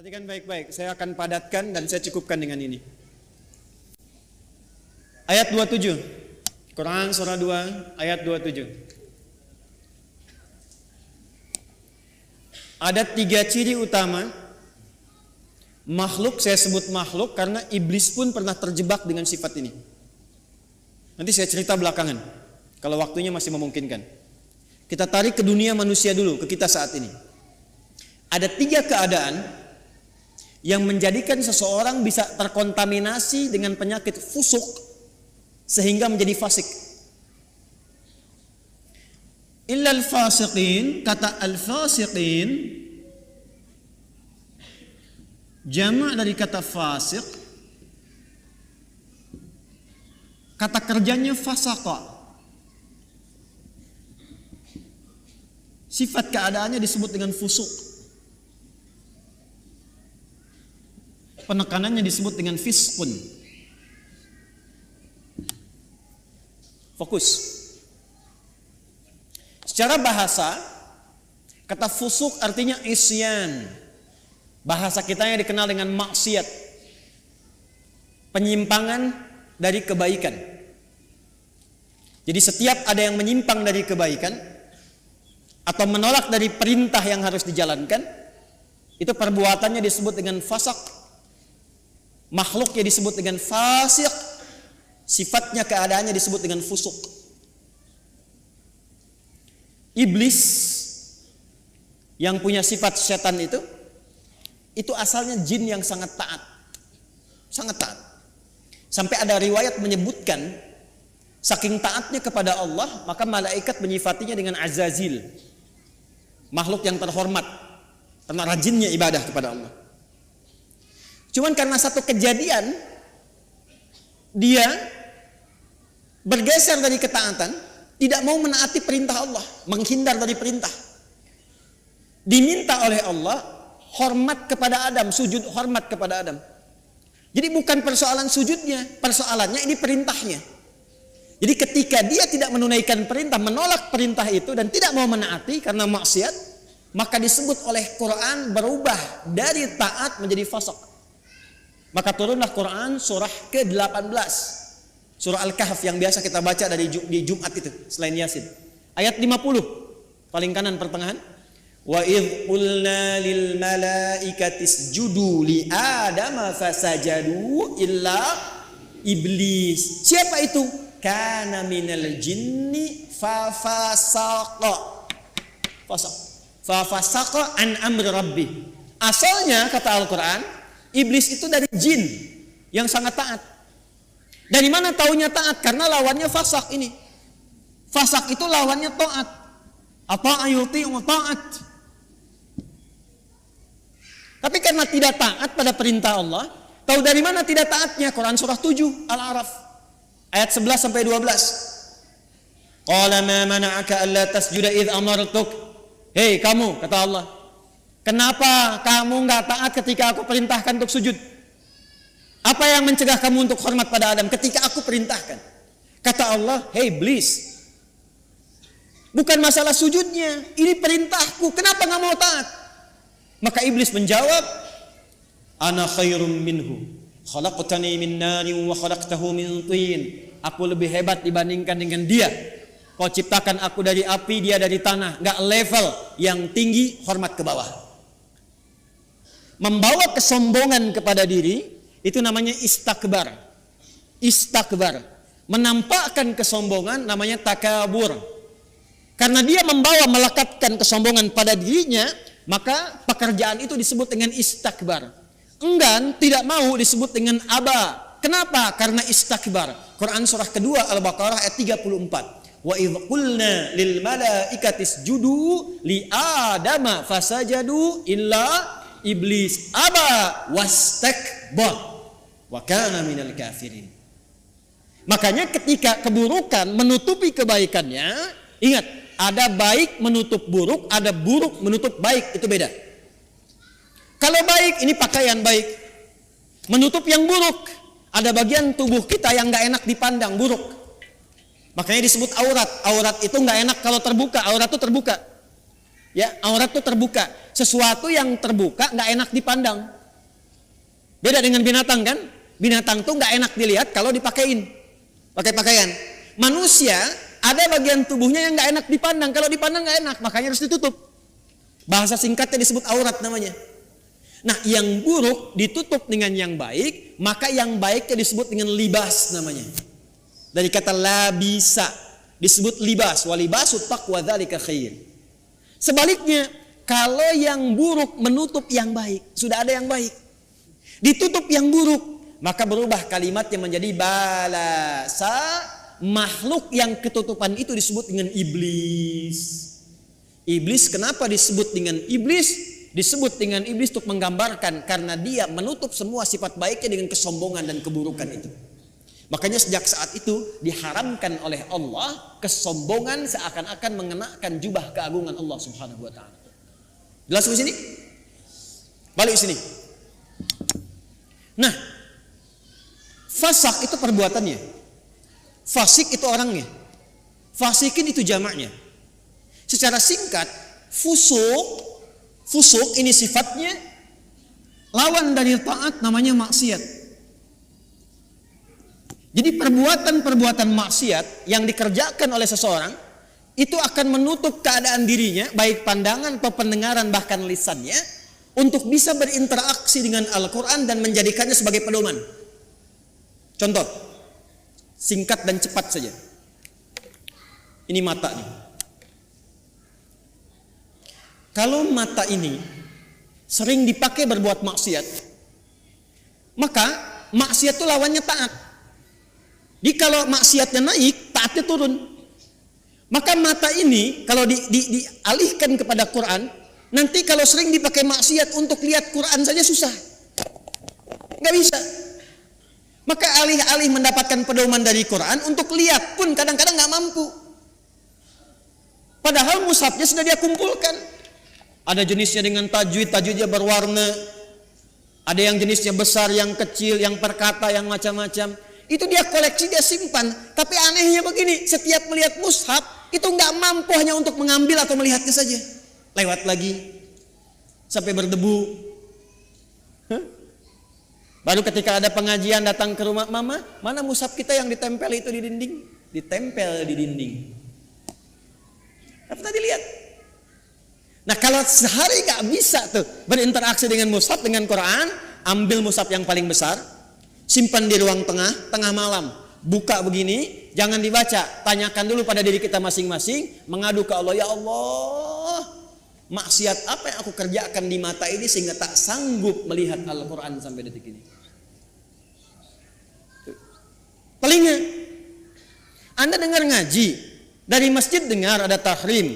Perhatikan baik-baik, saya akan padatkan dan saya cukupkan dengan ini. Ayat 27, Quran surah 2 ayat 27. Ada 3 ciri utama makhluk, saya sebut makhluk karena iblis pun pernah terjebak dengan sifat ini. Nanti saya cerita belakangan, kalau waktunya masih memungkinkan. Kita tarik ke dunia manusia dulu, ke kita saat ini. Ada 3 keadaan yang menjadikan seseorang bisa terkontaminasi dengan penyakit fusuk sehingga menjadi fasik. Illal fasiqin, kata al-fasiqin jamak dari kata fasik, kata kerjanya fasaqa. Sifat keadaannya disebut dengan fusuk. Penekanannya disebut dengan fiskun. Fokus. Secara bahasa, kata fusuk artinya isyan. Bahasa kita yang dikenal dengan maksiat. Penyimpangan dari kebaikan. Jadi setiap ada yang menyimpang dari kebaikan atau menolak dari perintah yang harus dijalankan, itu perbuatannya disebut dengan fasak. Makhluknya disebut dengan fasik, sifatnya keadaannya disebut dengan fusuk. Iblis yang punya sifat setan itu asalnya jin yang sangat taat. Sangat taat. Sampai ada riwayat menyebutkan saking taatnya kepada Allah, maka malaikat menyifatinya dengan Azazil, makhluk yang terhormat karena rajinnya ibadah kepada Allah. Cuman karena satu kejadian dia bergeser dari ketaatan, tidak mau menaati perintah Allah, menghindar dari perintah. Diminta oleh Allah hormat kepada Adam, sujud hormat kepada Adam. Jadi bukan persoalan sujudnya, persoalannya ini perintahnya. Jadi ketika dia tidak menunaikan perintah, menolak perintah itu dan tidak mau menaati karena maksiat, maka disebut oleh Quran berubah dari taat menjadi fasik. Maka turunlah Quran surah ke-18, surah Al-Kahf yang biasa kita baca di Jumat itu selain Yasin. Ayat 50, paling kanan pertengahan. Wa idh qulna lil malaikati isjudu li adama fasajadu illa iblis. Siapa itu? Kana minal jinni fafasaqa. Fafasaqa an amri rabbi. Asalnya kata Al-Quran, iblis itu dari jin yang sangat taat. Dari mana taunya taat? Karena lawannya fasak ini. Fasak itu lawannya taat. Apa ayuti taat. Tapi karena tidak taat pada perintah Allah, tahu dari mana tidak taatnya? Quran surah 7 Al-A'raf ayat 11 sampai 12. Qala ma mana'aka alla tasjuda idh amartuk. Hei kamu, kata Allah, kenapa kamu enggak taat ketika aku perintahkan untuk sujud? Apa yang mencegah kamu untuk hormat pada Adam ketika aku perintahkan? Kata Allah, hei iblis, bukan masalah sujudnya, ini perintahku, kenapa enggak mau taat? Maka iblis menjawab, ana khairum minhu, khalaqtani min narin wa khalaqtahu min tin. Aku lebih hebat dibandingkan dengan dia. Kau ciptakan aku dari api, dia dari tanah. Enggak level, yang tinggi hormat ke bawah. Membawa kesombongan kepada diri itu namanya istakbar. Istakbar, menampakkan kesombongan namanya takabur. Karena dia membawa melekatkan kesombongan pada dirinya, maka pekerjaan itu disebut dengan istakbar. Enggan, tidak mau disebut dengan aba. Kenapa? Karena istakbar. Quran surah kedua Al-Baqarah ayat 34. Wa idh qulna lil malaikati isjudu li adama fasajadu illa iblis aba wastakbar wa kana minal kafirin. Makanya ketika keburukan menutupi kebaikannya, ingat, ada baik menutup buruk, ada buruk menutup baik, itu beda. Kalau baik ini pakaian baik, menutup yang buruk, ada bagian tubuh kita yang gak enak dipandang, buruk. Makanya disebut aurat. Aurat itu gak enak kalau terbuka, aurat itu terbuka. Ya, aurat itu terbuka. Sesuatu yang terbuka gak enak dipandang. Beda dengan binatang kan? Binatang tuh nggak enak dilihat kalau dipakein, pakai pakaian. Manusia ada bagian tubuhnya yang nggak enak dipandang, kalau dipandang nggak enak, makanya harus ditutup. Bahasa singkatnya disebut aurat namanya. Nah, yang buruk ditutup dengan yang baik, maka yang baiknya disebut dengan libas namanya. Dari kata labisa disebut libas, walibasu taqwa dzalika khair. Sebaliknya, kalau yang buruk menutup yang baik, sudah ada yang baik, ditutup yang buruk, maka berubah kalimatnya menjadi balasa. Makhluk yang ketutupan itu disebut dengan iblis. Iblis kenapa disebut dengan iblis? Disebut dengan iblis untuk menggambarkan karena dia menutup semua sifat baiknya dengan kesombongan dan keburukan itu. Makanya sejak saat itu diharamkan oleh Allah kesombongan seakan-akan mengenakan jubah keagungan Allah Subhanahu wa taala. Jelas di sini? Balik sini. Nah, fasak itu perbuatannya. Fasik itu orangnya. Fasikin itu jamaknya. Secara singkat, fusuk ini sifatnya lawan dari taat, namanya maksiat. Jadi perbuatan-perbuatan maksiat yang dikerjakan oleh seseorang itu akan menutup keadaan dirinya, baik pandangan atau pendengaran bahkan lisannya, untuk bisa berinteraksi dengan Al-Quran dan menjadikannya sebagai pedoman. Contoh, singkat dan cepat saja. Ini mata nih. Kalau mata ini sering dipakai berbuat maksiat, maka maksiat itu lawannya taat. Jadi kalau maksiatnya naik, taatnya turun. Maka mata ini kalau dialihkan kepada Quran, nanti kalau sering dipakai maksiat untuk lihat Quran saja susah, nggak bisa. Maka alih-alih mendapatkan pedoman dari Quran, untuk lihat pun kadang-kadang nggak mampu. Padahal mushafnya sudah dia kumpulkan. Ada jenisnya dengan tajwid, tajwidnya berwarna. Ada yang jenisnya besar, yang kecil, yang perkata, yang macam-macam. Itu dia koleksi, dia simpan. Tapi anehnya begini, setiap melihat mushaf itu nggak mampu hanya untuk mengambil atau melihatnya saja. Lewat lagi sampai berdebu. Baru ketika ada pengajian datang ke rumah, mama, mana mushaf kita yang ditempel itu di dinding? Ditempel di dinding. Apa tadi lihat? Nah, kalau sehari gak bisa tuh berinteraksi dengan mushaf, dengan Quran, ambil mushaf yang paling besar, simpan di ruang tengah malam, buka begini, jangan dibaca, tanyakan dulu pada diri kita masing-masing, mengadu ke Allah, ya Allah, maksiat apa yang aku kerjakan di mata ini sehingga tak sanggup melihat Al-Quran sampai detik ini. Telinga, Anda dengar ngaji, dari masjid dengar ada tahrim,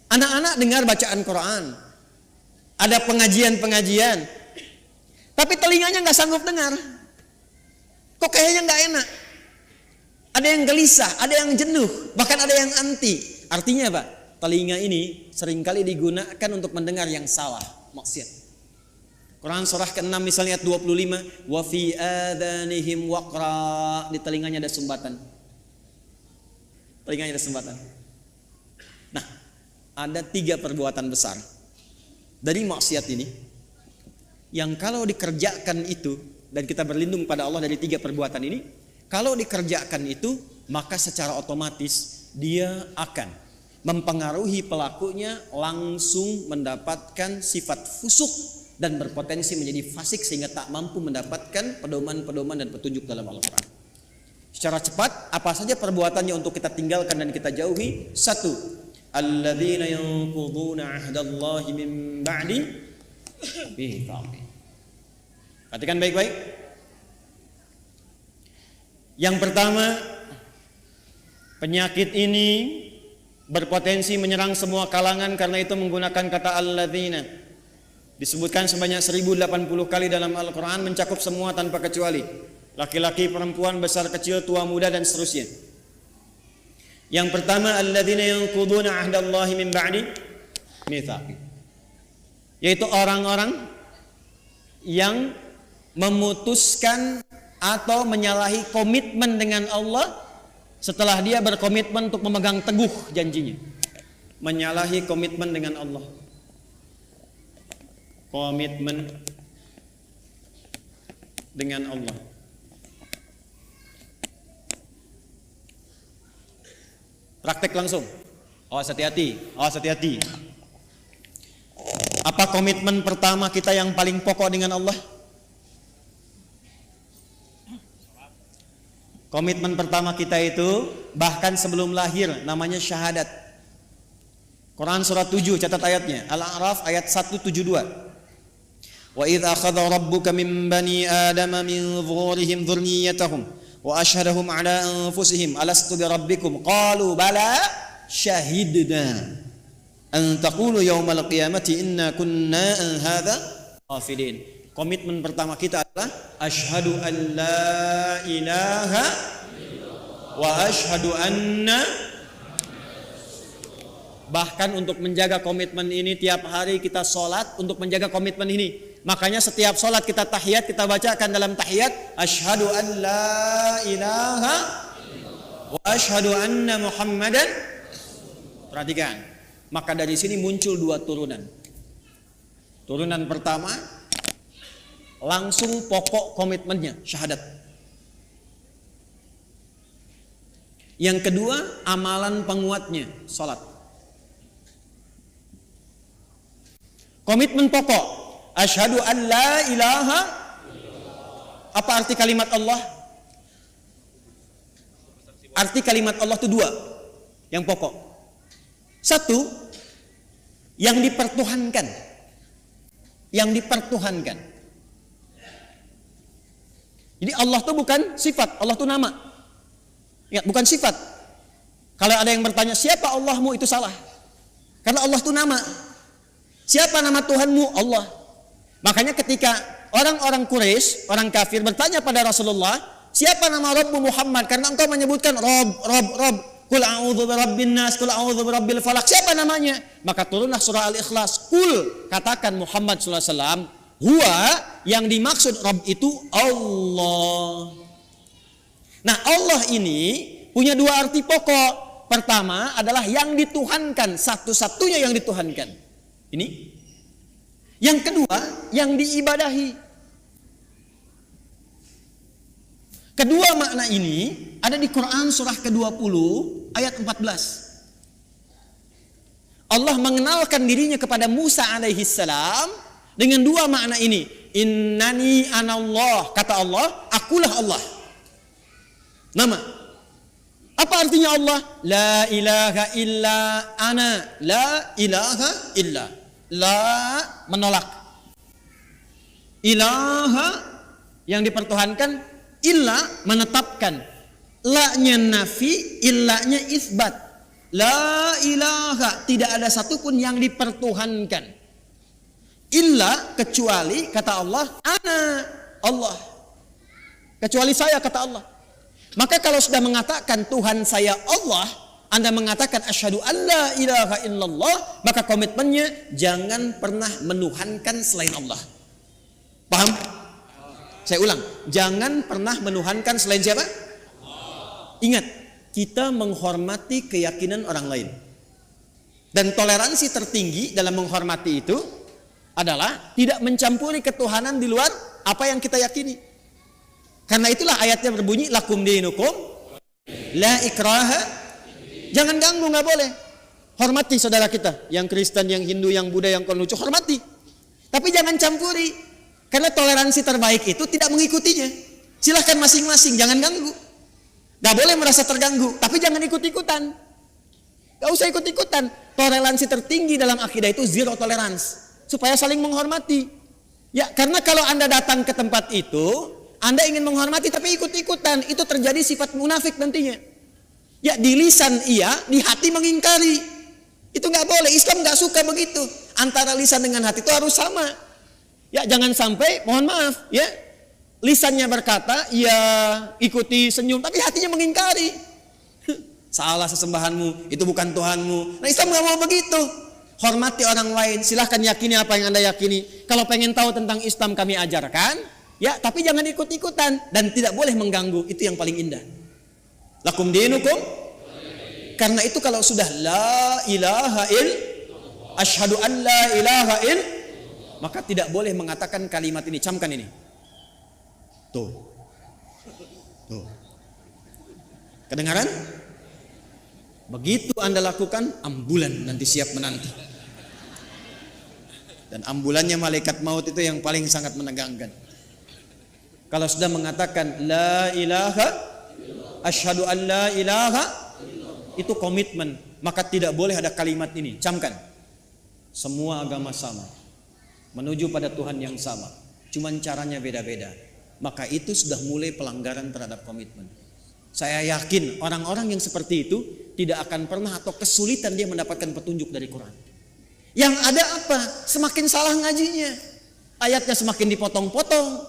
anak-anak dengar bacaan Quran, ada pengajian-pengajian, tapi telinganya nggak sanggup dengar. Kok kayaknya nggak enak? Ada yang gelisah, ada yang jenuh, bahkan ada yang anti. Artinya apa? Telinga ini seringkali digunakan untuk mendengar yang salah, maksiat. Quran surah ke-6 misalnya ayat 25, wa fi adhanihim waqra, di telinganya ada sumbatan. Telinganya ada sumbatan. Nah, ada 3 perbuatan besar dari maksiat ini yang kalau dikerjakan itu, dan kita berlindung pada Allah dari 3 perbuatan ini, kalau dikerjakan itu maka secara otomatis dia akan mempengaruhi pelakunya langsung mendapatkan sifat fusuk dan berpotensi menjadi fasik sehingga tak mampu mendapatkan pedoman-pedoman dan petunjuk dalam Al-Quran. Secara cepat, apa saja perbuatannya untuk kita tinggalkan dan kita jauhi? 1. Alladzina yanquduna 'ahdallahi min ba'di mitsaqih. Perhatikan baik-baik. Yang pertama, penyakit ini berpotensi menyerang semua kalangan karena itu menggunakan kata alladzina. Disebutkan sebanyak 1080 kali dalam Al-Quran, mencakup semua tanpa kecuali. Laki-laki, perempuan, besar, kecil, tua, muda, dan seterusnya. Yang pertama, alladzina yanquduna 'ahdallahi min ba'di mitsaqih. Yaitu orang-orang yang memutuskan atau menyalahi komitmen dengan Allah setelah dia berkomitmen untuk memegang teguh janjinya. Menyalahi komitmen dengan Allah. Komitmen dengan Allah. Praktek langsung. Awas hati-hati, awas hati-hati. Apa komitmen pertama kita yang paling pokok dengan Allah? Komitmen pertama kita itu bahkan sebelum lahir namanya syahadat. Quran surah 7 catat ayatnya, Al-A'raf ayat 172. Wa idz akhadha rabbuka min bani adama min dhuhurihim dhurriyyatahum wa ashhadahum ala anfusihim alastu bi rabbikum qalu bala syahidna an taqulu yaumal qiyamati inna kunna an hadza ghafilin. Komitmen pertama kita adalah asyhadu an la ilaha wa asyhadu anna. Bahkan untuk menjaga komitmen ini tiap hari kita sholat untuk menjaga komitmen ini. Makanya setiap sholat kita tahiyat, kita bacakan dalam tahiyat asyhadu an la ilaha wa asyhadu anna muhammadan. Perhatikan. Maka dari sini muncul dua turunan. Turunan pertama langsung pokok komitmennya syahadat. Yang kedua amalan penguatnya sholat. Komitmen pokok asyhadu an la ilaha. Apa arti kalimat Allah? Arti kalimat Allah itu dua yang pokok. Satu, yang dipertuhankan. Yang dipertuhankan. Jadi Allah itu bukan sifat, Allah itu nama. Ya, bukan sifat. Kalau ada yang bertanya siapa Allahmu, itu salah. Karena Allah itu nama. Siapa nama Tuhanmu? Allah. Makanya ketika orang-orang Quraisy, orang kafir bertanya pada Rasulullah, siapa nama Rabbu Muhammad? Karena engkau menyebutkan Rob. Qul a'udzu birabbin nas, qul a'udzu birabbil falaq. Siapa namanya? Maka turunlah surah Al-Ikhlas. Qul, katakan Muhammad sallallahu alaihi wasallam, huwa, yang dimaksud Rabb itu Allah. Nah, Allah ini punya dua arti pokok. Pertama adalah yang dituhankan, satu-satunya yang dituhankan. Ini. Yang kedua, yang diibadahi. Kedua makna ini ada di Quran surah ke-20 ayat 14. Allah mengenalkan dirinya kepada Musa alaihi salam dengan dua makna ini. Innani anallah, kata Allah, akulah Allah. Nama. Apa artinya Allah? La ilaha illa ana, la ilaha illa. La menolak. Ilaha yang dipertuhankan, illa menetapkan. La-nya nafi, illa-nya isbat. La ilaha, tidak ada satupun yang dipertuhankan. Illa, kecuali kata Allah, ana, Allah. Kecuali saya, kata Allah. Maka kalau sudah mengatakan Tuhan saya Allah, Anda mengatakan asyhadu an la ilaha illallah, maka komitmennya jangan pernah menuhankan selain Allah. Paham? Saya ulang, jangan pernah menuhankan selain siapa? Ingat, kita menghormati keyakinan orang lain. Dan toleransi tertinggi dalam menghormati itu adalah tidak mencampuri ketuhanan di luar apa yang kita yakini. Karena itulah ayatnya berbunyi lakum dinukum la ikraha. Jangan ganggu, nggak boleh. Hormati saudara kita, yang Kristen, yang Hindu, yang Buddha, yang Konghucu, hormati. Tapi jangan campuri. Karena toleransi terbaik itu tidak mengikutinya. Silahkan masing-masing, jangan ganggu. Nggak boleh merasa terganggu, tapi jangan ikut-ikutan. Nggak usah ikut-ikutan. Toleransi tertinggi dalam akidah itu zero tolerance, supaya saling menghormati. Ya, karena kalau Anda datang ke tempat itu, Anda ingin menghormati tapi ikut-ikutan, itu terjadi sifat munafik nantinya. Ya, di lisan iya, di hati mengingkari. Itu nggak boleh. Islam nggak suka begitu. Antara lisan dengan hati itu harus sama. Ya, jangan sampai, mohon maaf, ya, lisannya berkata, ya ikuti senyum, tapi hatinya mengingkari. Salah sesembahanmu, itu bukan Tuhanmu. Nah, Islam nggak mau begitu. Hormati orang lain, silahkan yakini apa yang Anda yakini. Kalau pengen tahu tentang Islam kami ajarkan. Ya, tapi jangan ikut-ikutan dan tidak boleh mengganggu. Itu yang paling indah. Lakum dinukum. Karena itu kalau sudah la ilaha il, asyhadu an la ilaha il, maka tidak boleh mengatakan kalimat ini. Camkan ini. Tuh. Tuh. Kedengaran? Begitu Anda lakukan, ambulan nanti siap menanti. Dan ambulannya malaikat maut itu yang paling sangat menegangkan. Kalau sudah mengatakan la ilaha, asyhadu an la ilaha, itu komitmen. Maka tidak boleh ada kalimat ini. Camkan. Semua agama sama, menuju pada Tuhan yang sama, cuman caranya beda-beda. Maka itu sudah mulai pelanggaran terhadap komitmen. Saya yakin orang-orang yang seperti itu tidak akan pernah atau kesulitan dia mendapatkan petunjuk dari Quran. Yang ada apa? Semakin salah ngajinya. Ayatnya semakin dipotong-potong.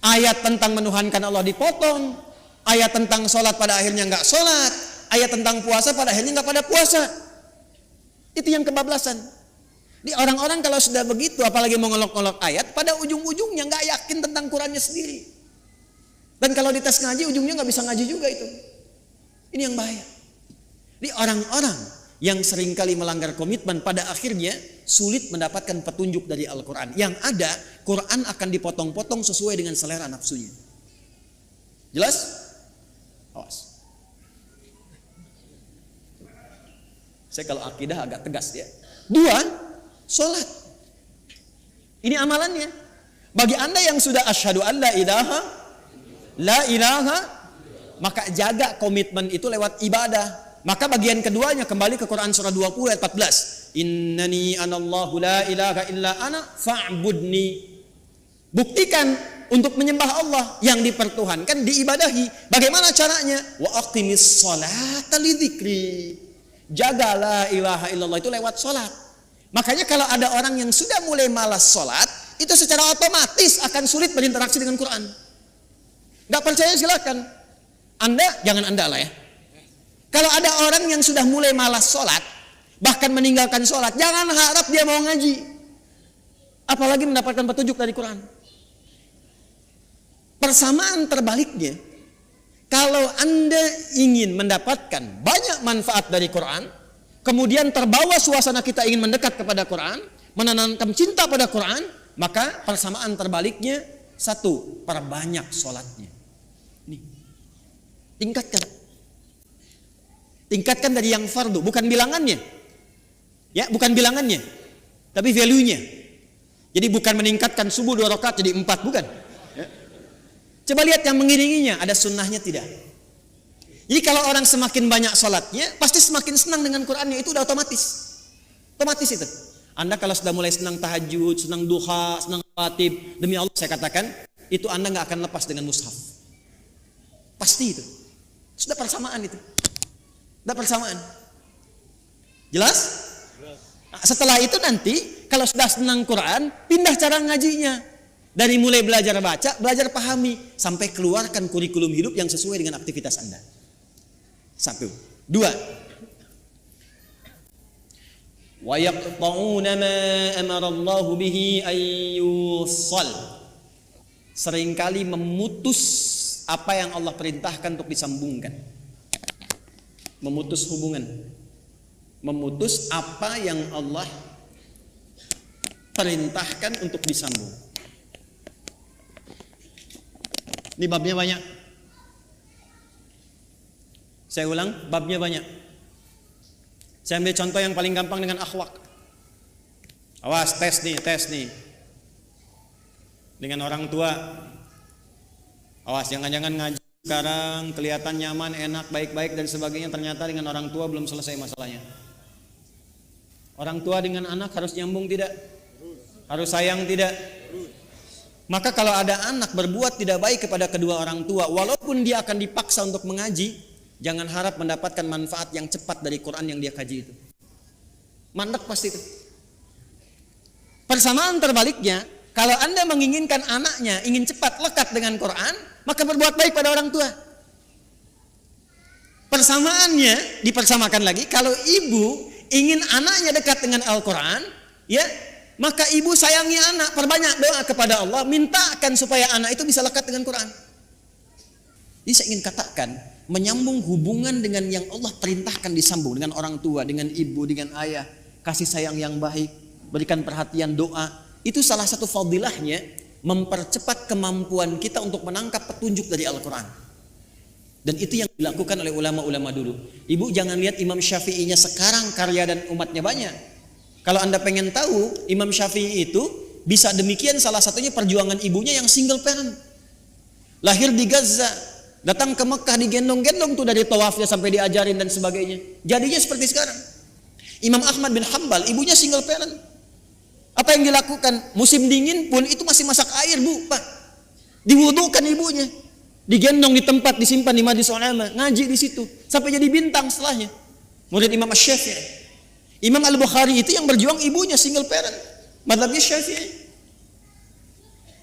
Ayat tentang menuhankan Allah dipotong. Ayat tentang sholat pada akhirnya nggak sholat. Ayat tentang puasa pada akhirnya nggak pada puasa. Itu yang kebablasan. Di orang-orang kalau sudah begitu, apalagi mengolok-olok ayat, pada ujung-ujungnya nggak yakin tentang Qurannya sendiri. Dan kalau dites ngaji, ujungnya nggak bisa ngaji juga itu. Ini yang bahaya. Di orang-orang yang seringkali melanggar komitmen, pada akhirnya sulit mendapatkan petunjuk dari Al-Quran. Yang ada, Quran akan dipotong-potong sesuai dengan selera nafsunya. Jelas? Awas. Saya kalau akidah agak tegas ya. 2, sholat. Ini amalannya. Bagi Anda yang sudah asyhadu an la ilaha, maka jaga komitmen itu lewat ibadah. Maka bagian keduanya kembali ke Quran surah 20 ayat 14. Innani anallahu la ilaha illa ana fa'budni. Buktikan untuk menyembah Allah yang dipertuhankan, diibadahi. Bagaimana caranya? Wa aqimis sholata lidzikri. Jaga la ilaha illallah itu lewat sholat. Makanya kalau ada orang yang sudah mulai malas sholat, itu secara otomatis akan sulit berinteraksi dengan Quran. Gak percaya silakan. Anda, jangan Anda lah ya. Kalau ada orang yang sudah mulai malas sholat, bahkan meninggalkan sholat, jangan harap dia mau ngaji. Apalagi mendapatkan petunjuk dari Quran. Persamaan terbaliknya, kalau Anda ingin mendapatkan banyak manfaat dari Quran, kemudian terbawa suasana kita ingin mendekat kepada Quran, menanamkan cinta pada Quran, maka persamaan terbaliknya, 1, perbanyak sholatnya. Nih, tingkatkan dari yang fardu, bukan bilangannya. Ya, bukan bilangannya, tapi value-nya. Jadi bukan meningkatkan subuh 2 rakaat jadi 4, bukan. Ya. Coba lihat yang mengiringinya, ada sunnahnya tidak. Jadi kalau orang semakin banyak sholatnya, pasti semakin senang dengan Qurannya, itu udah otomatis. Otomatis itu. Anda kalau sudah mulai senang tahajud, senang duha, senang khatib, demi Allah saya katakan, itu Anda nggak akan lepas dengan mushaf. Pasti itu. Sudah persamaan itu. Sudah persamaan. Jelas? Nah, setelah itu nanti kalau sudah senang Quran, pindah cara ngajinya. Dari mulai belajar baca, belajar pahami, sampai keluarkan kurikulum hidup yang sesuai dengan aktivitas Anda. 1. 2. Wa yaqta'una ma amara Allah bihi ayyusal. Seringkali memutus apa yang Allah perintahkan untuk disambungkan. Memutus hubungan, memutus apa yang Allah perintahkan untuk disambung. Ini babnya banyak. Saya ulang, babnya banyak. Saya ambil contoh yang paling gampang dengan akhlak. Awas, tes nih. Dengan orang tua. Awas, jangan-jangan ngaji sekarang kelihatan nyaman, enak, baik-baik dan sebagainya, ternyata dengan orang tua belum selesai masalahnya. Orang tua dengan anak harus nyambung tidak? Harus sayang tidak? Maka kalau ada anak berbuat tidak baik kepada kedua orang tua, walaupun dia akan dipaksa untuk mengaji, jangan harap mendapatkan manfaat yang cepat dari Quran yang dia kaji itu. Mandek pasti itu. Persamaan terbaliknya, kalau Anda menginginkan anaknya ingin cepat lekat dengan Quran, maka berbuat baik pada orang tua. Persamaannya dipersamakan lagi, kalau ibu ingin anaknya dekat dengan Al-Quran, ya, maka ibu sayangi anak, perbanyak doa kepada Allah, mintakan supaya anak itu bisa lekat dengan Quran. Jadi saya ingin katakan, menyambung hubungan dengan yang Allah perintahkan disambung dengan orang tua, dengan ibu, dengan ayah, kasih sayang yang baik, berikan perhatian, doa. Itu salah satu fadilahnya mempercepat kemampuan kita untuk menangkap petunjuk dari Al-Quran. Dan itu yang dilakukan oleh ulama-ulama dulu. Ibu jangan lihat Imam Syafi'inya sekarang karya dan umatnya banyak. Kalau Anda pengen tahu Imam Syafi'i itu bisa demikian, salah satunya perjuangan ibunya yang single parent. Lahir di Gaza, datang ke Mekah digendong-gendong tuh dari tawafnya sampai diajarin dan sebagainya. Jadinya seperti sekarang. Imam Ahmad bin Hanbal, ibunya single parent. Apa yang dilakukan? Musim dingin pun itu masih masak air, Bu, Pak. Diwudukan ibunya. Digendong di tempat, disimpan di Majlis Ulama, ngaji di situ sampai jadi bintang setelahnya. Murid Imam Asy-Syafi'i. Imam Al-Bukhari itu yang berjuang ibunya single parent. Mazhabnya Syafi'i.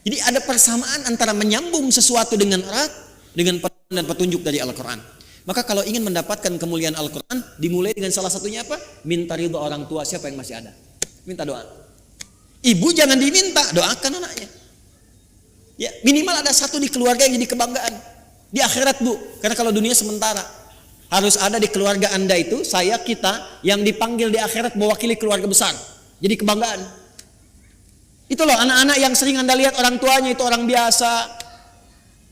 Jadi ada persamaan antara menyambung sesuatu dengan erat dengan petunjuk dari Al-Quran. Maka kalau ingin mendapatkan kemuliaan Al-Quran, dimulai dengan salah satunya apa? Minta ridho orang tua siapa yang masih ada. Minta doa. Ibu jangan diminta, doakan anaknya. Ya, minimal ada satu di keluarga yang jadi kebanggaan. Di akhirat, Bu. Karena kalau dunia sementara. Harus ada di keluarga Anda itu, saya, kita, yang dipanggil di akhirat mewakili keluarga besar. Jadi kebanggaan. Itu loh anak-anak yang sering Anda lihat orang tuanya itu orang biasa.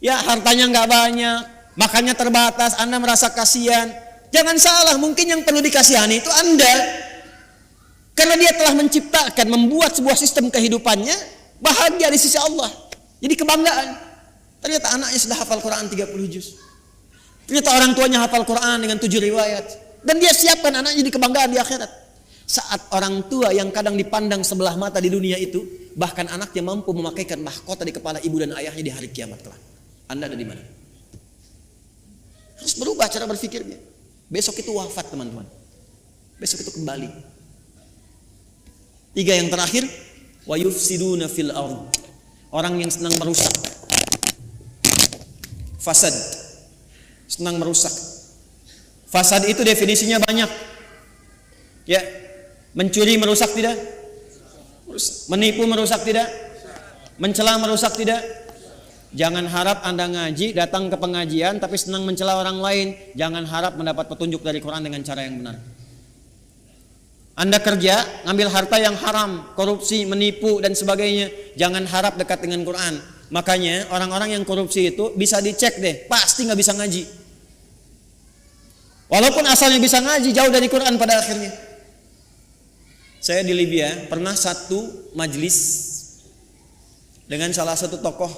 Ya, hartanya nggak banyak, makannya terbatas, Anda merasa kasihan. Jangan salah, mungkin yang perlu dikasihani itu Anda. Karena dia telah menciptakan, membuat sebuah sistem kehidupannya bahagia di sisi Allah. Jadi kebanggaan. Ternyata anaknya sudah hafal Quran 30 juz. Ternyata orang tuanya hafal Quran dengan 7 riwayat. Dan dia siapkan anaknya jadi kebanggaan di akhirat. Saat orang tua yang kadang dipandang sebelah mata di dunia itu, bahkan anaknya mampu memakaikan mahkota di kepala ibu dan ayahnya di hari kiamat kelak. Anda ada di mana? Harus berubah cara berpikirnya. Besok itu wafat, teman-teman. Besok itu kembali. 3 yang terakhir, wa yufsiduna fil ardh. Orang yang senang merusak. Fasad. Senang merusak. Fasad itu definisinya banyak. Ya, mencuri merusak tidak? Menipu merusak tidak? Mencela merusak tidak? Jangan harap Anda ngaji, datang ke pengajian tapi senang mencela orang lain. Jangan harap mendapat petunjuk dari Quran dengan cara yang benar. Anda kerja, ngambil harta yang haram, korupsi, menipu dan sebagainya. Jangan harap dekat dengan Quran. Makanya orang-orang yang korupsi itu bisa dicek deh, pasti nggak bisa ngaji. Walaupun asalnya bisa ngaji, jauh dari Quran pada akhirnya. Saya di Libya pernah satu majlis dengan salah satu tokoh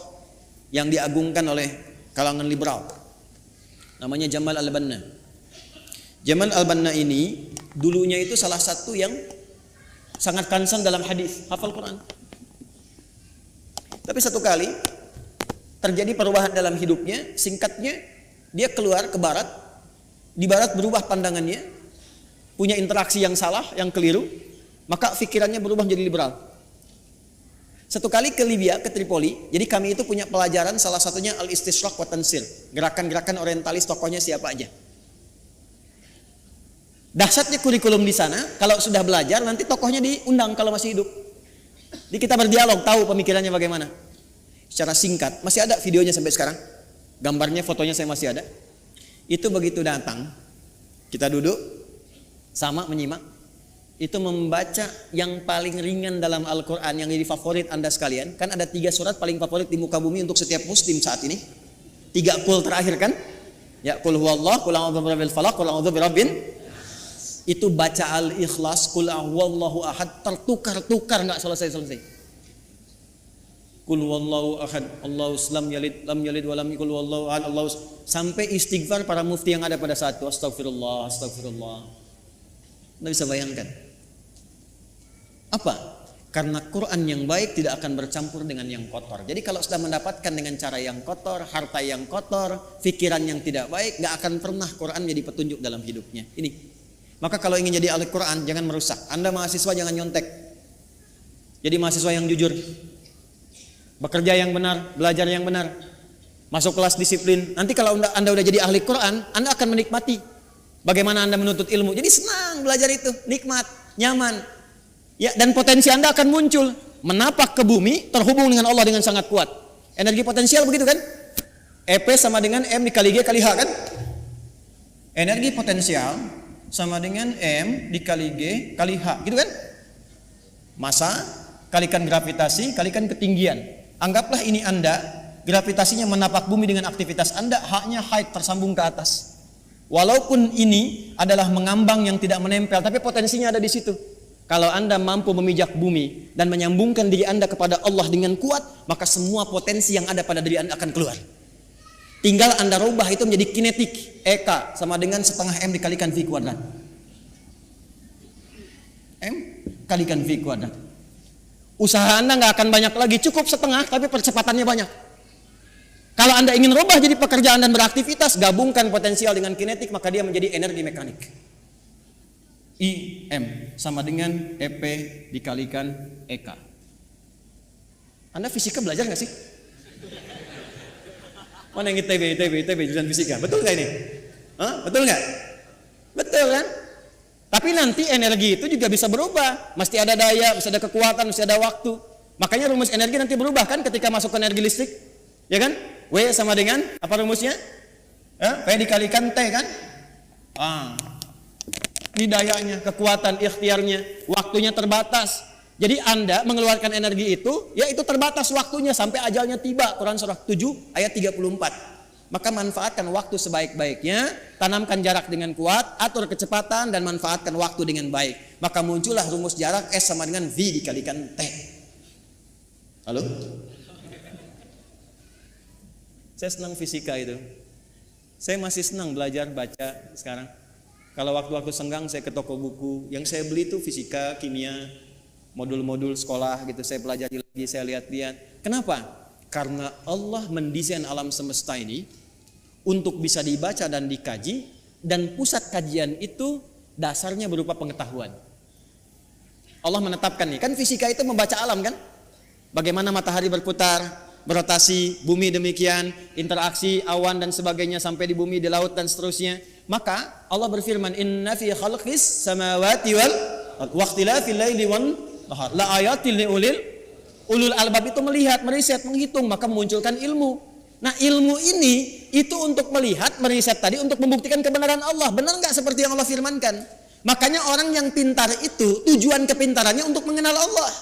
yang diagungkan oleh kalangan liberal. Namanya Jamal Al-Banna. Jamal Al-Banna ini dulunya itu salah satu yang sangat concern dalam hadis, hafal Quran. Tapi satu kali terjadi perubahan dalam hidupnya, singkatnya dia keluar ke barat. Di barat berubah pandangannya, punya interaksi yang salah, yang keliru, maka pikirannya berubah menjadi liberal. Satu kali ke Libya, ke Tripoli, jadi kami itu punya pelajaran salah satunya al-istishraq wa tansir, gerakan-gerakan orientalis, tokohnya siapa aja. Dahsyatnya kurikulum di sana, kalau sudah belajar nanti tokohnya diundang kalau masih hidup. Jadi kita berdialog, tahu pemikirannya bagaimana. Secara singkat, masih ada videonya sampai sekarang. Gambarnya, fotonya saya masih ada. Itu begitu datang, kita duduk sama menyimak. Itu membaca yang paling ringan dalam Al-Quran yang jadi favorit Anda sekalian. Kan ada 3 surat paling favorit di muka bumi untuk setiap muslim saat ini. 3 qul terakhir kan? Ya, qul huwallah, qul a'udzu birabbil falaq, qul a'udzu birabbin. Itu baca Al-Ikhlas, qul huwallahu ahad, tertukar-tukar enggak selesai-selesai. Qul huwallahu ahad, Allahus lam yalid wa lam yakul huwallahu ahad, sampai istighfar para mufti yang ada pada saat itu. Astagfirullah, astagfirullah. Anda bisa bayangkan. Apa? Karena Quran yang baik tidak akan bercampur dengan yang kotor. Jadi kalau sudah mendapatkan dengan cara yang kotor, harta yang kotor, pikiran yang tidak baik, gak akan pernah Quran menjadi petunjuk dalam hidupnya. Ini. Maka kalau ingin jadi ahli Quran, jangan merusak. Anda mahasiswa jangan nyontek. Jadi mahasiswa yang jujur. Bekerja yang benar, belajar yang benar. Masuk kelas disiplin. Nanti kalau Anda udah jadi ahli Quran, Anda akan menikmati bagaimana Anda menuntut ilmu. Jadi senang belajar itu, nikmat, nyaman. Ya, dan potensi Anda akan muncul, menapak ke bumi, terhubung dengan Allah dengan sangat kuat. Energi potensial begitu kan? EP sama dengan M dikali G kali H kan? Energi potensial sama dengan M dikali G kali H, gitu kan? Massa kalikan gravitasi kalikan ketinggian. Anggaplah ini Anda, gravitasinya menapak bumi dengan aktivitas Anda hanya height tersambung ke atas. Walaupun ini adalah mengambang yang tidak menempel, tapi potensinya ada di situ. Kalau Anda mampu memijak bumi dan menyambungkan diri Anda kepada Allah dengan kuat, maka semua potensi yang ada pada diri Anda akan keluar. Tinggal Anda rubah itu menjadi kinetik. EK sama dengan setengah M dikalikan V kuadrat. M kalikan V kuadrat. Usaha Anda nggak akan banyak lagi, cukup setengah, tapi percepatannya banyak. Kalau Anda ingin rubah jadi pekerjaan dan beraktivitas, gabungkan potensial dengan kinetik, maka dia menjadi energi mekanik. IM sama dengan EP dikalikan EK. Anda fisika belajar nggak sih? Mana yang ITB jurusan fisika? Betul nggak ini? Hah? Betul nggak? Betul kan? Tapi nanti energi itu juga bisa berubah. Mesti ada daya, mesti ada kekuatan, mesti ada waktu. Makanya rumus energi nanti berubah kan ketika masuk ke energi listrik. Ya kan? W sama dengan apa rumusnya? P dikalikan T kan? Ini dayanya, kekuatan, ikhtiarnya, waktunya terbatas. Jadi Anda mengeluarkan energi itu, ya itu terbatas waktunya sampai ajalnya tiba. Quran surah 7 ayat 34. Maka manfaatkan waktu sebaik-baiknya, tanamkan jarak dengan kuat, atur kecepatan dan manfaatkan waktu dengan baik. Maka muncullah rumus jarak S sama dengan V dikalikan T. Halo? Saya senang fisika itu. Saya masih senang belajar baca sekarang. Kalau waktu-waktu senggang saya ke toko buku, yang saya beli itu fisika, kimia, modul-modul sekolah gitu. Saya pelajari lagi, saya lihat-lihat. Kenapa? Karena Allah mendesain alam semesta ini untuk bisa dibaca dan dikaji, dan pusat kajian itu dasarnya berupa pengetahuan. Allah menetapkan nih, kan fisika itu membaca alam kan? Bagaimana matahari berputar, berotasi, bumi demikian, interaksi awan dan sebagainya sampai di bumi, di laut dan seterusnya. Maka Allah berfirman, "Inna fi khalqis samawati wal waqtilafil laili wan nahar la ayatil ulul albab." Itu melihat, meriset, menghitung, maka memunculkan ilmu. Nah, ilmu ini itu untuk melihat, meriset tadi untuk membuktikan kebenaran Allah. Benar nggak seperti yang Allah firmankan? Makanya orang yang pintar itu tujuan kepintarannya untuk mengenal Allah.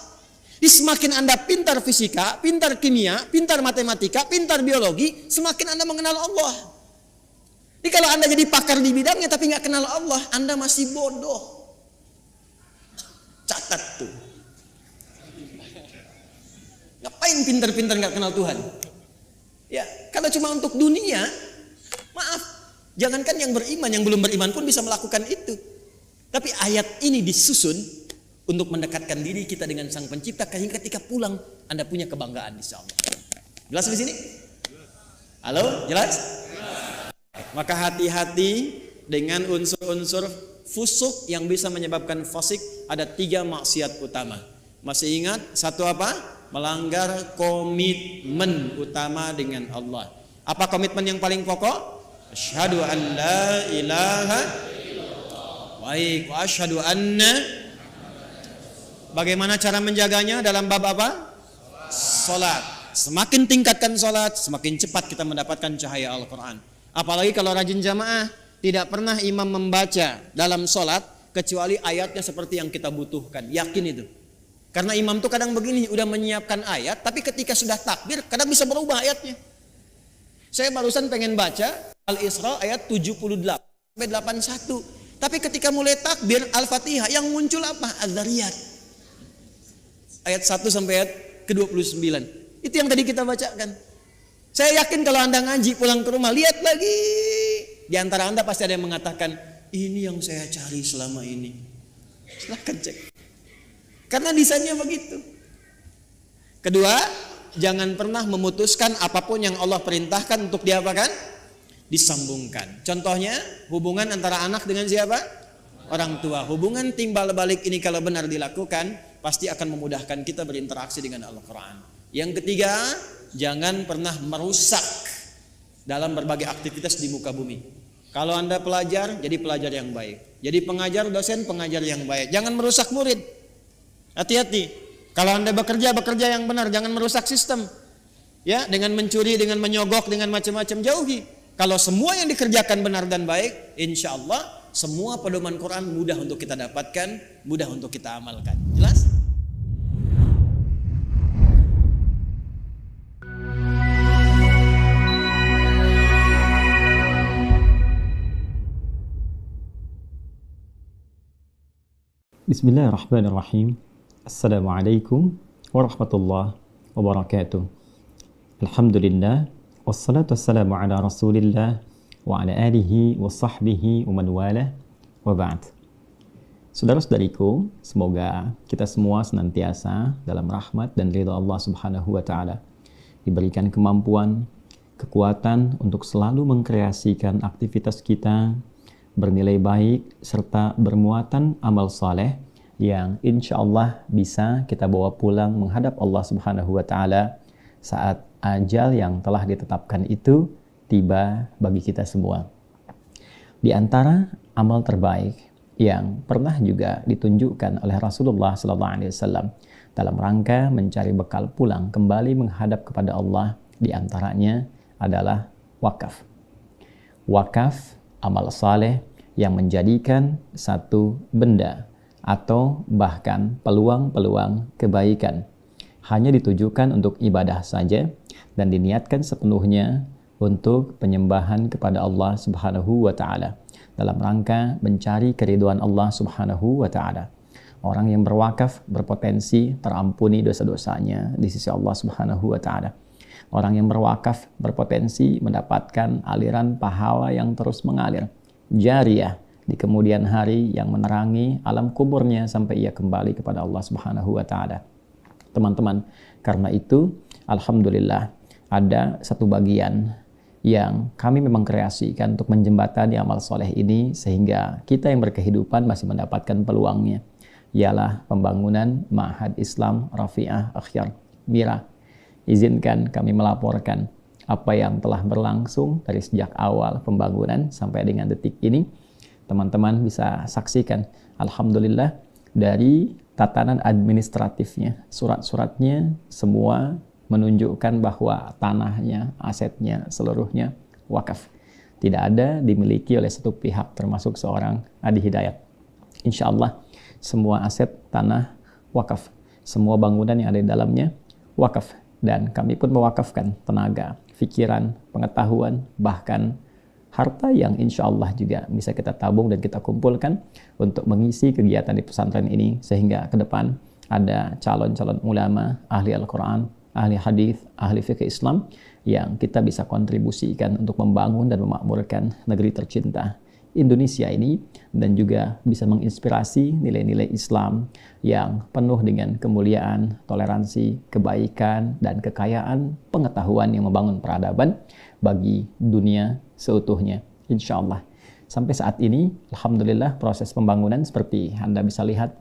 Di semakin Anda pintar fisika, pintar kimia, pintar matematika, pintar biologi, semakin Anda mengenal Allah. Jadi kalau Anda jadi pakar di bidangnya tapi nggak kenal Allah, Anda masih bodoh. Catat tuh. Ngapain pintar-pintar nggak kenal Tuhan? Ya, kalau cuma untuk dunia, maaf, jangankan yang beriman, yang belum beriman pun bisa melakukan itu. Tapi ayat ini disusun untuk mendekatkan diri kita dengan Sang Pencipta, sehingga ketika pulang Anda punya kebanggaan insyaallah. Jelas di sini? Halo, jelas? Maka hati-hati dengan unsur-unsur fusuk yang bisa menyebabkan fasik. Ada 3 maksiat utama. Masih ingat satu apa? Melanggar komitmen utama dengan Allah. Apa komitmen yang paling pokok? Asyhadu an la ilaha illallah. Baik, wa asyhadu anna. Bagaimana cara menjaganya dalam bab apa? Salat. Semakin tingkatkan salat, semakin cepat kita mendapatkan cahaya Al-Qur'an. Apalagi kalau rajin jamaah, tidak pernah imam membaca dalam salat kecuali ayatnya seperti yang kita butuhkan. Yakin itu. Karena imam tuh kadang begini, udah menyiapkan ayat, tapi ketika sudah takbir, kadang bisa berubah ayatnya. Saya barusan pengen baca Al-Isra ayat 78 sampai 81. Tapi ketika mulai takbir Al-Fatihah, yang muncul apa? Az-Zariyat. Ayat 1 sampai ayat ke-29. Itu yang tadi kita bacakan. Saya yakin kalau Anda ngaji pulang ke rumah, lihat lagi. Di antara Anda pasti ada yang mengatakan, ini yang saya cari selama ini. Silahkan cek. Karena desainnya begitu. Kedua, jangan pernah memutuskan apapun yang Allah perintahkan untuk diapakan? Disambungkan. Contohnya, hubungan antara anak dengan siapa? Orang tua. Hubungan timbal balik ini kalau benar dilakukan, pasti akan memudahkan kita berinteraksi dengan Al-Quran. Yang ketiga, jangan pernah merusak dalam berbagai aktivitas di muka bumi. Kalau Anda pelajar, jadi pelajar yang baik. Jadi pengajar, dosen, pengajar yang baik. Jangan merusak murid. Hati-hati. Kalau Anda bekerja yang benar, jangan merusak sistem. Ya, dengan mencuri, dengan menyogok, dengan macam-macam, jauhi. Kalau semua yang dikerjakan benar dan baik, insya Allah semua pedoman Quran mudah untuk kita dapatkan, mudah untuk kita amalkan. Jelas? Bismillahirrahmanirrahim. Assalamualaikum warahmatullahi wabarakatuh. Alhamdulillah, wassalatu wassalamu ala rasulillah wa ala alihi wa sahbihi wa man walah, wa ba'd. Saudara-saudariku, semoga kita semua senantiasa dalam rahmat dan ridha Allah Subhanahu wa Ta'ala, diberikan kemampuan, kekuatan untuk selalu mengkreasikan aktivitas kita bernilai baik serta bermuatan amal saleh yang insya Allah bisa kita bawa pulang menghadap Allah Subhanahu wa Ta'ala saat ajal yang telah ditetapkan itu tiba bagi kita semua. Di antara amal terbaik yang pernah juga ditunjukkan oleh Rasulullah SAW dalam rangka mencari bekal pulang kembali menghadap kepada Allah, di antaranya adalah wakaf. Wakaf, amal saleh yang menjadikan satu benda atau bahkan peluang-peluang kebaikan hanya ditujukan untuk ibadah saja dan diniatkan sepenuhnya untuk penyembahan kepada Allah Subhanahu wa Ta'ala dalam rangka mencari keridhaan Allah Subhanahu wa Ta'ala. Orang yang berwakaf berpotensi terampuni dosa-dosanya di sisi Allah Subhanahu wa Ta'ala. Orang yang berwakaf berpotensi mendapatkan aliran pahala yang terus mengalir, jariyah, di kemudian hari yang menerangi alam kuburnya sampai ia kembali kepada Allah Subhanahu wa Ta'ala. Teman-teman, karena itu alhamdulillah ada satu bagian yang kami memang kreasikan untuk menjembatani amal soleh ini sehingga kita yang berkehidupan masih mendapatkan peluangnya, ialah pembangunan Ma'had Islam Rafi'ah Akhyar Mira. Izinkan kami melaporkan apa yang telah berlangsung dari sejak awal pembangunan sampai dengan detik ini. Teman-teman bisa saksikan, alhamdulillah, dari tatanan administratifnya, surat-suratnya semua menunjukkan bahwa tanahnya, asetnya, seluruhnya wakaf. Tidak ada dimiliki oleh satu pihak termasuk seorang Adi Hidayat. Insya Allah semua aset tanah wakaf. Semua bangunan yang ada di dalamnya wakaf. Dan kami pun mewakafkan tenaga, pikiran, pengetahuan, bahkan harta yang insya Allah juga bisa kita tabung dan kita kumpulkan untuk mengisi kegiatan di pesantren ini sehingga ke depan ada calon-calon ulama, ahli Al-Quran, ahli hadis, ahli fikih Islam yang kita bisa kontribusikan untuk membangun dan memakmurkan negeri tercinta Indonesia ini dan juga bisa menginspirasi nilai-nilai Islam yang penuh dengan kemuliaan, toleransi, kebaikan, dan kekayaan pengetahuan yang membangun peradaban bagi dunia seutuhnya. Insya Allah. Sampai saat ini, alhamdulillah proses pembangunan seperti Anda bisa lihat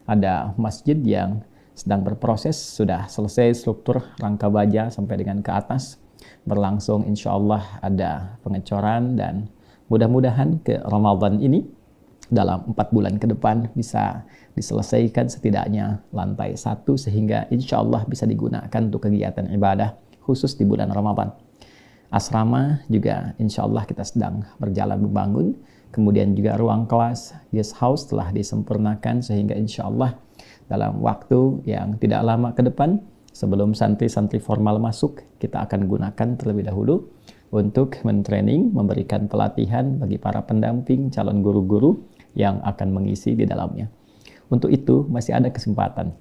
ada masjid yang sedang berproses, sudah selesai struktur rangka baja sampai dengan ke atas. Berlangsung insya Allah ada pengecoran dan mudah-mudahan ke Ramadan ini dalam 4 bulan ke depan bisa diselesaikan setidaknya lantai 1 sehingga insya Allah bisa digunakan untuk kegiatan ibadah khusus di bulan Ramadan. Asrama juga insya Allah kita sedang berjalan membangun. Kemudian juga ruang kelas, guest house telah disempurnakan sehingga insya Allah dalam waktu yang tidak lama ke depan sebelum santri-santri formal masuk kita akan gunakan terlebih dahulu untuk mentraining, memberikan pelatihan bagi para pendamping calon guru-guru yang akan mengisi di dalamnya. Untuk itu masih ada kesempatan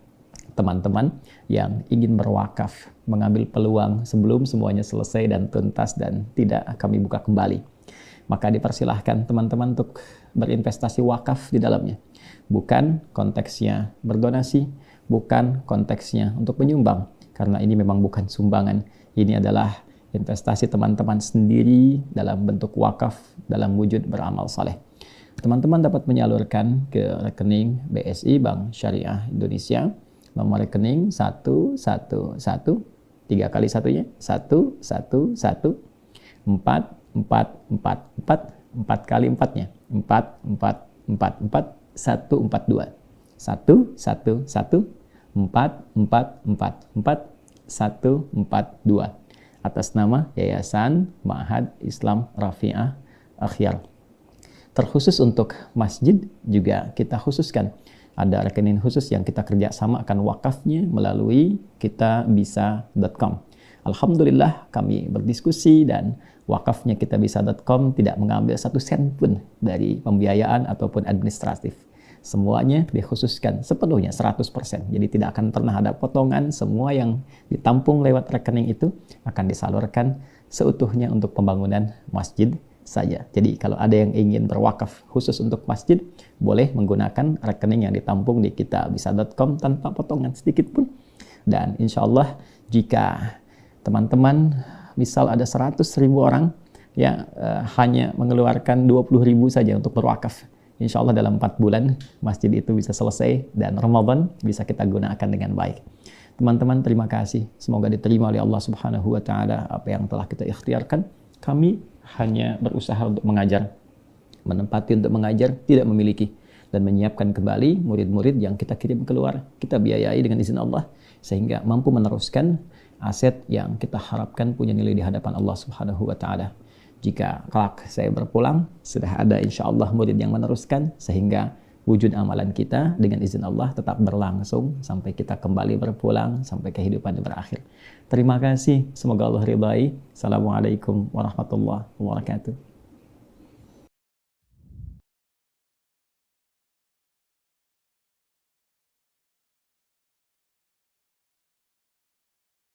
teman-teman yang ingin berwakaf, mengambil peluang sebelum semuanya selesai dan tuntas dan tidak kami buka kembali. Maka dipersilahkan teman-teman untuk berinvestasi wakaf di dalamnya. Bukan konteksnya berdonasi, bukan konteksnya untuk menyumbang. Karena ini memang bukan sumbangan. Ini adalah investasi teman-teman sendiri dalam bentuk wakaf, dalam wujud beramal saleh. Teman-teman dapat menyalurkan ke rekening BSI Bank Syariah Indonesia. Nomor rekening 111, 3 kali satunya, 111, 4, 4, 4, 4 kali 4-nya, 4, 4, 4, 4, 142, 1, 1, 1, 4, 4, 4, 4, 142 atas nama Yayasan Ma'had Islam Rafi'ah Akhyar. Terkhusus untuk masjid juga kita khususkan ada rekening khusus yang kita kerjasama akan wakafnya melalui kitabisa.com. Alhamdulillah kami berdiskusi dan wakafnya kitabisa.com tidak mengambil 1 sen pun dari pembiayaan ataupun administratif. Semuanya dikhususkan sepenuhnya 100%. Jadi tidak akan pernah ada potongan, semua yang ditampung lewat rekening itu akan disalurkan seutuhnya untuk pembangunan masjid saja. Jadi kalau ada yang ingin berwakaf khusus untuk masjid, boleh menggunakan rekening yang ditampung di kitabisa.com tanpa potongan sedikit pun. Dan insya Allah jika teman-teman misal ada 100.000 orang ya hanya mengeluarkan 20.000 saja untuk berwakaf, insya Allah dalam 4 bulan masjid itu bisa selesai dan Ramadan bisa kita gunakan dengan baik. Teman-teman, terima kasih. Semoga diterima oleh Allah Subhanahu wa taala apa yang telah kita ikhtiarkan. Kami hanya berusaha untuk mengajar, menempati untuk mengajar, tidak memiliki, dan menyiapkan kembali murid-murid yang kita kirim keluar, kita biayai dengan izin Allah sehingga mampu meneruskan aset yang kita harapkan punya nilai di hadapan Allah Subhanahu wa taala. Jika kelak saya berpulang, sudah ada insya Allah murid yang meneruskan, sehingga wujud amalan kita dengan izin Allah tetap berlangsung sampai kita kembali berpulang, sampai kehidupan berakhir. Terima kasih, semoga Allah ridai. Assalamualaikum warahmatullahi wabarakatuh.